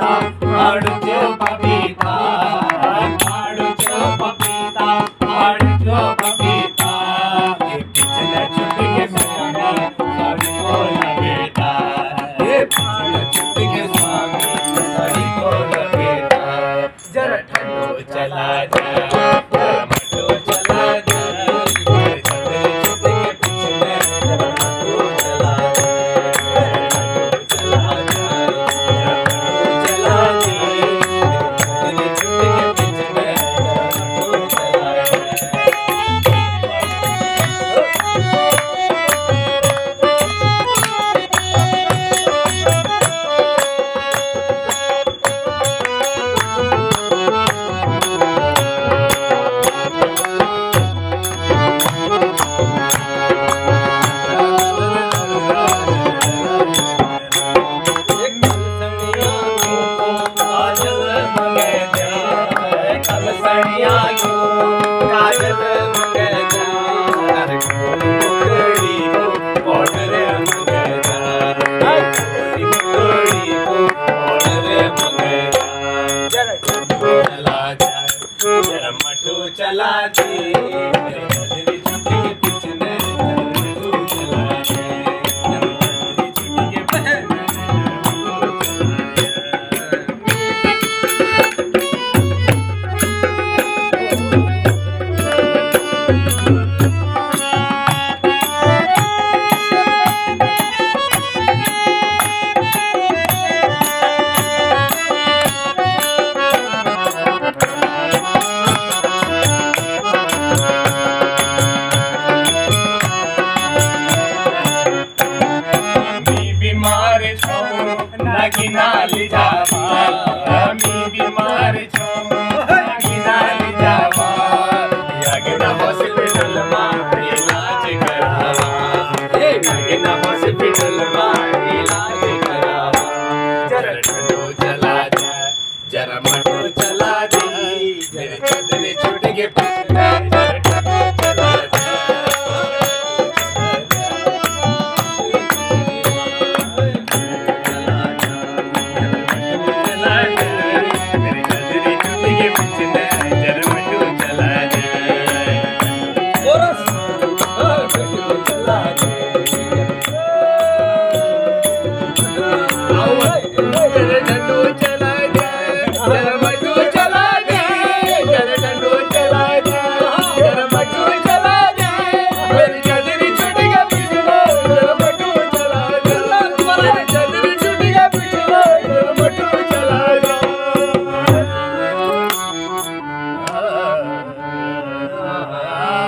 आड़ू पपीता, आड़ू पपीता, आड़ू पपीता। ये पिछले छुट के स्वामी साड़ी को लपेटा, ये पिछले छुट के स्वामी साड़ी को लपेटा। जरा ठंडो चला जा, जरा मटो चला जा, मेरे छतरी छुट के पिछले जरा मटो चला जा, जरा ठंडो चला जा, जरा मटो चला जा, मेरे छतरी छुट के पिछले जरा मटो चला जा। चला दे मेरे छतरी छुट के पिछले तू चला दे, मेरे छतरी छुट के नागिना ले जावा, मी बीमार छो नागिना ले जावा, नागिना हॉस्पिटल में इलाज करावा, नागिना हॉस्पिटल में इलाज करावा। जरा ठंडो चला जा, जरा मटो चला दे, मेरे छतरी छुट के पिछले जरा ठंडो चला जा। चला